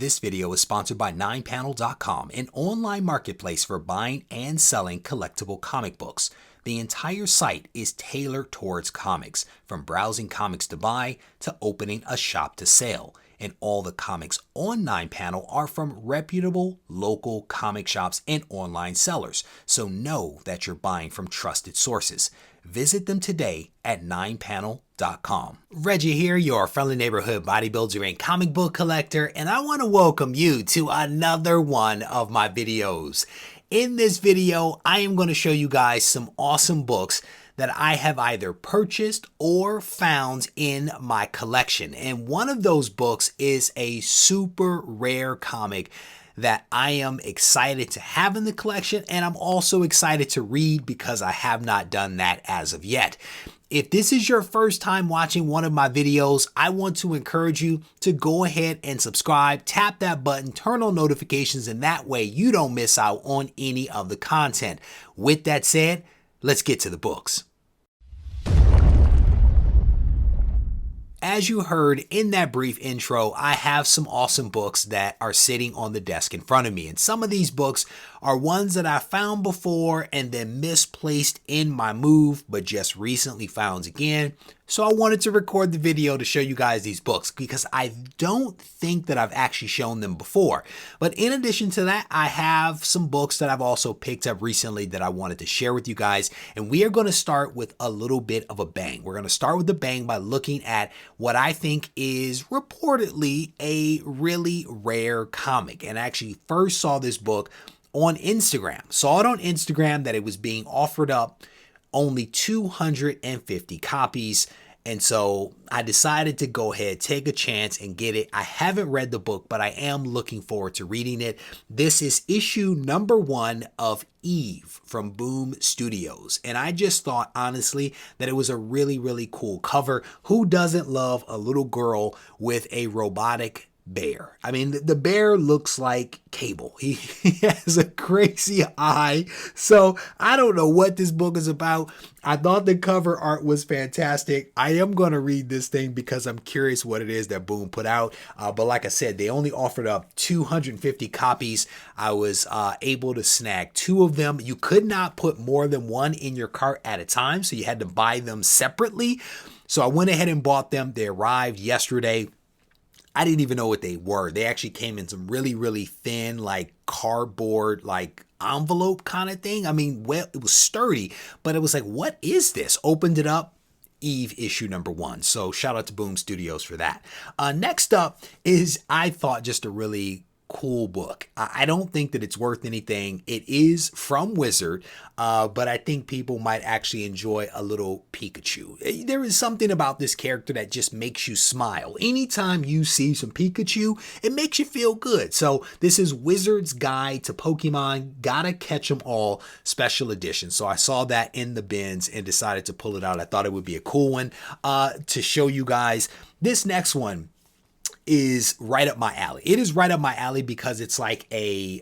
This video is sponsored by 9panel.com, an online marketplace for buying and selling collectible comic books. The entire site is tailored towards comics, from browsing comics to buy to opening a shop to sell. And all the comics on 9panel are from reputable local comic shops and online sellers, so know that you're buying from trusted sources. Visit them today at 9panel.com. Regie here, your friendly neighborhood bodybuilder and comic book collector, and I want to welcome you to another one of my videos. In this video, I am going to show you guys some awesome books that I have either purchased or found in my collection. And one of those books is a super rare comic that I am excited to have in the collection, and I'm also excited to read because I have not done that as of yet. If this is your first time watching one of my videos, I want to encourage you to go ahead and subscribe, tap that button, turn on notifications, and that way you don't miss out on any of the content. With that said, let's get to the books. As you heard in that brief intro, I have some awesome books that are sitting on the desk in front of me. And some of these books are ones that I found before and then misplaced in my move, but just recently found again. So I wanted to record the video to show you guys these books because I don't think that I've actually shown them before. But in addition to that, I have some books that I've also picked up recently that I wanted to share with you guys. And we are going to start with a little bit of a bang. We're going to start with a bang by looking at what I think is reportedly a really rare comic. And I actually first saw this book on Instagram. Saw it on Instagram that it was being offered up only 250 copies. And so I decided to go ahead, take a chance and get it. I haven't read the book, but I am looking forward to reading it. This is issue number 1 of Eve from Boom Studios. And I just thought, honestly, that it was a really, really cool cover. Who doesn't love a little girl with a robotic bear? I mean, the bear looks like Cable. He has a crazy eye. So I don't know what this book is about. I thought the cover art was fantastic. I am going to read this thing because I'm curious what it is that Boom put out. But like I said, they only offered up 250 copies. I was able to snag 2 of them. You could not put more than one in your cart at a time, so you had to buy them separately. So I went ahead and bought them. They arrived yesterday. I didn't even know what they were. They actually came in some really, really thin, like cardboard, like envelope kind of thing. I mean, well, it was sturdy, but it was like, what is this? Opened it up. Eve issue number 1. So shout out to Boom Studios for that. Next up is, I thought, just a really cool book. I don't think that it's worth anything. It is from Wizard, but I think people might actually enjoy a little Pikachu. There is something about this character that just makes you smile. Anytime you see some Pikachu, it makes you feel good. So this is Wizard's Guide to Pokemon Gotta Catch 'Em All Special Edition. So I saw that in the bins and decided to pull it out. I thought it would be a cool one to show you guys. This next one is right up my alley. It is right up my alley because it's like a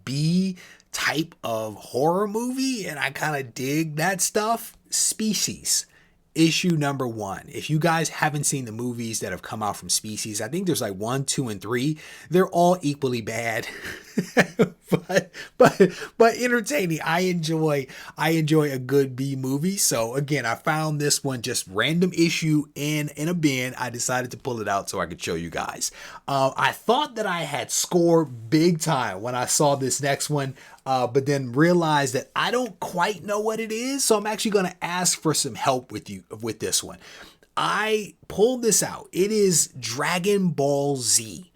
B type of horror movie, and I kind of dig that stuff. Species, issue number 1. If you guys haven't seen the movies that have come out from Species, I think there's like 1, 2, and 3. They're all equally bad, but entertaining. I enjoy a good B movie. So again, I found this one just random issue in a bin. I decided to pull it out so I could show you guys. I thought that I had scored big time when I saw this next one. But then realized that I don't quite know what it is. So I'm actually going to ask for some help with you with this one. I pulled this out. It is Dragon Ball Z.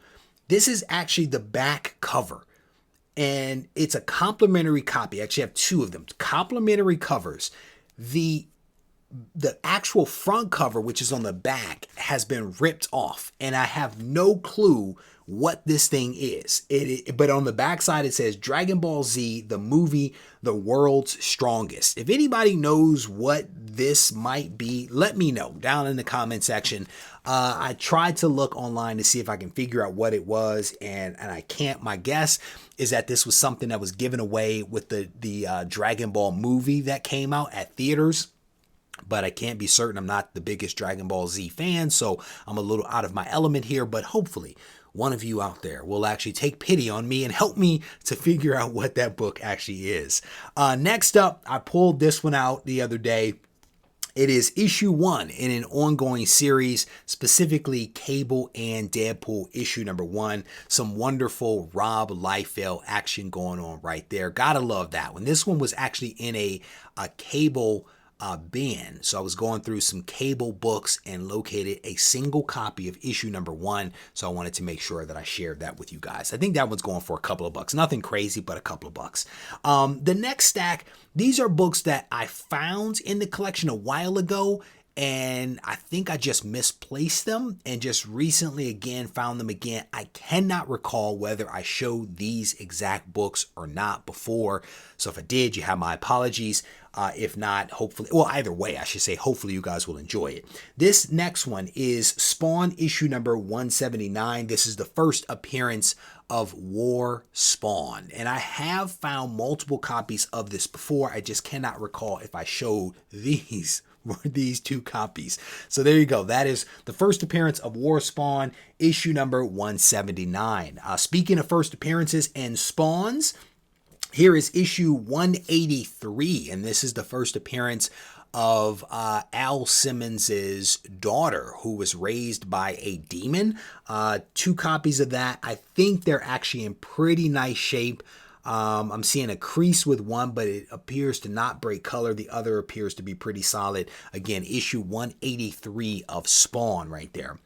This is actually the back cover. And it's a complimentary copy. I actually have 2 of them. Complimentary covers. The actual front cover, which is on the back, has been ripped off. And I have no clue what this thing is. But on the back side, it says Dragon Ball Z, the movie, the world's strongest. If anybody knows what this might be, let me know down in the comment section. I tried to look online to see if I can figure out what it was, and I can't. My guess is that this was something that was given away with the Dragon Ball movie that came out at theaters. But I can't be certain. I'm not the biggest Dragon Ball Z fan, so I'm a little out of my element here, but hopefully one of you out there will actually take pity on me and help me to figure out what that book actually is. Next up, I pulled this one out the other day. It is issue 1 in an ongoing series, specifically Cable and Deadpool issue number 1. Some wonderful Rob Liefeld action going on right there. Gotta love that one. This one was actually in a Cable bin. So I was going through some Cable books and located a single copy of issue number 1. So I wanted to make sure that I shared that with you guys. I think that one's going for a couple of bucks. Nothing crazy, but a couple of bucks. The next stack, these are books that I found in the collection a while ago, and I think I just misplaced them and just recently again found them again. I cannot recall whether I showed these exact books or not before. So if I did, you have my apologies. If not, hopefully, well, either way, I should say, hopefully you guys will enjoy it. This next one is Spawn issue number 179. This is the first appearance of War Spawn. And I have found multiple copies of this before. I just cannot recall if I showed these two copies. So there you go. That is the first appearance of War Spawn, issue number 179. Speaking of first appearances and spawns, here is issue 183, and this is the first appearance of Al Simmons's daughter, who was raised by a demon. 2 copies of that. I think they're actually in pretty nice shape. I'm seeing a crease with one, but it appears to not break color. The other appears to be pretty solid. Again, issue 183 of Spawn right there.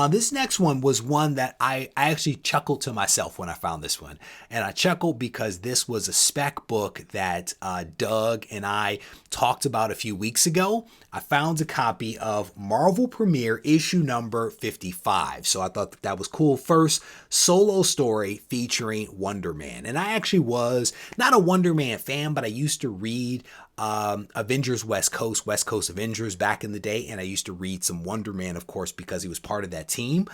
This next one was one that I actually chuckled to myself when I found this one. And I chuckled because this was a spec book that Doug and I talked about a few weeks ago. I found a copy of Marvel Premiere issue number 55. So I thought that was cool. First solo story featuring Wonder Man. And I actually was not a Wonder Man fan, but I used to read Avengers West Coast Avengers back in the day, and I used to read some Wonder Man, of course, because he was part of that team.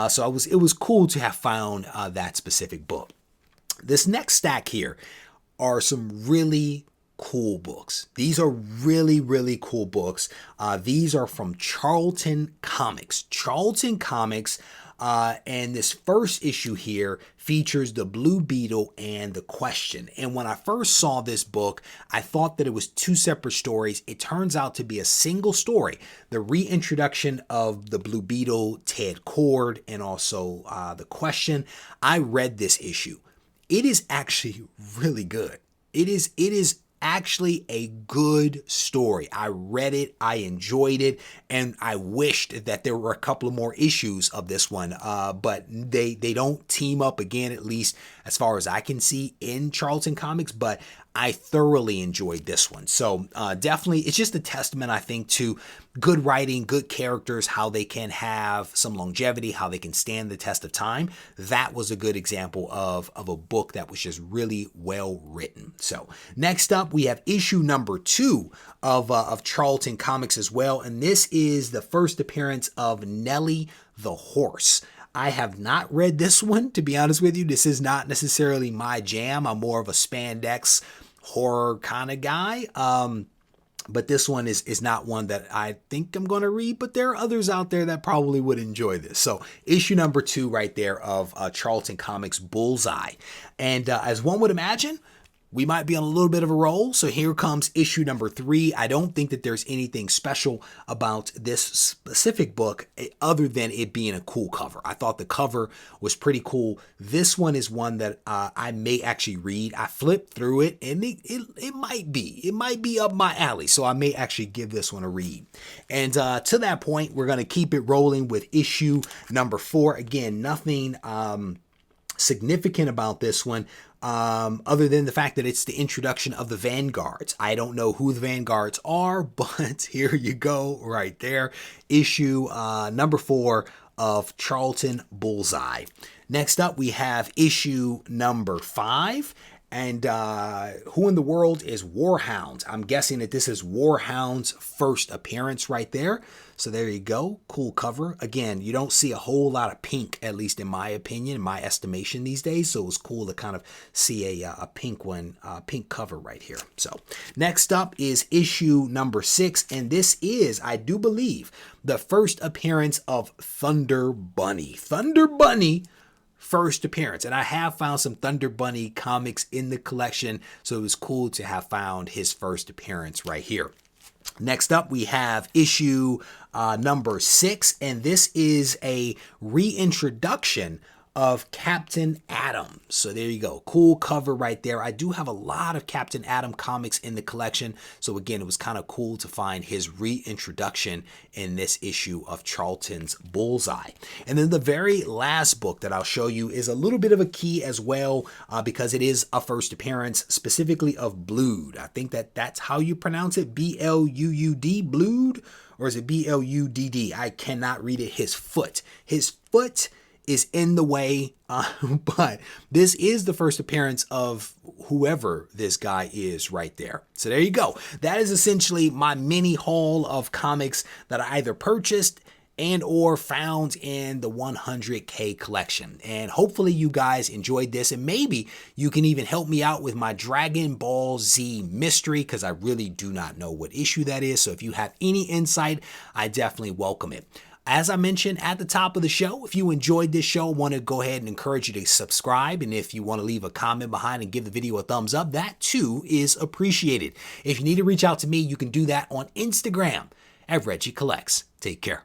So it was cool to have found that specific book. This next stack here are some really cool books. These are really, really cool books. These are from Charlton Comics. Charlton Comics. And this first issue here features the Blue Beetle and the Question. And when I first saw this book, I thought that it was 2 separate stories. It turns out to be a single story. The reintroduction of the Blue Beetle, Ted Cord, and also the Question. I read this issue. It is actually really good. It is actually a good story. I read it, I enjoyed it, and I wished that there were a couple of more issues of this one, but they don't team up again, at least as far as I can see in Charlton Comics, but I thoroughly enjoyed this one. So definitely, it's just a testament, I think, to good writing, good characters, how they can have some longevity, how they can stand the test of time. That was a good example of a book that was just really well written. So next up, we have issue number 2 of Charlton Comics as well. And this is the first appearance of Nellie the Horse. I have not read this one, to be honest with you. This is not necessarily my jam. I'm more of a spandex horror kind of guy. But this one is not one that I think I'm going to read, but there are others out there that probably would enjoy this. So issue number 2 right there of Charlton Comics Bullseye. And as one would imagine, we might be on a little bit of a roll. So here comes issue number 3. I don't think that there's anything special about this specific book other than it being a cool cover. I thought the cover was pretty cool. This one is one that I may actually read. I flipped through it and it might be up my alley. So I may actually give this one a read. And to that point, we're going to keep it rolling with issue number 4. Again, nothing significant about this one. Other than the fact that it's the introduction of the Vanguards. I don't know who the Vanguards are, but here you go right there. Issue number 4 of Charlton Bullseye. Next up, we have issue number 5. And who in the world is Warhound? I'm guessing that this is Warhound's first appearance right there. So there you go. Cool cover. Again, you don't see a whole lot of pink, at least in my opinion, in my estimation these days. So it was cool to kind of see a pink one, pink cover right here. So next up is issue number 6. And this is, I do believe, the first appearance of Thunder Bunny. Thunder Bunny first appearance. And I have found some Thunder Bunny comics in the collection, so it was cool to have found his first appearance right here. Next up, we have issue number 6, and this is a reintroduction of Captain Atom. So there you go. Cool cover right there. I do have a lot of Captain Atom comics in the collection. So again, it was kind of cool to find his reintroduction in this issue of Charlton's Bullseye. And then the very last book that I'll show you is a little bit of a key as well, because it is a first appearance, specifically of Blood. I think that's how you pronounce it. B-L-U-U-D, Blood, or is it B-L-U-D-D? I cannot read it. His foot is in the way, but this is the first appearance of whoever this guy is right there. So there you go. That is essentially my mini haul of comics that I either purchased and or found in the 100K collection. And hopefully you guys enjoyed this, and maybe you can even help me out with my Dragon Ball Z mystery, because I really do not know what issue that is. So if you have any insight, I definitely welcome it. As I mentioned at the top of the show, if you enjoyed this show, I want to go ahead and encourage you to subscribe. And if you want to leave a comment behind and give the video a thumbs up, that too is appreciated. If you need to reach out to me, you can do that on Instagram at Regie Collects. Take care.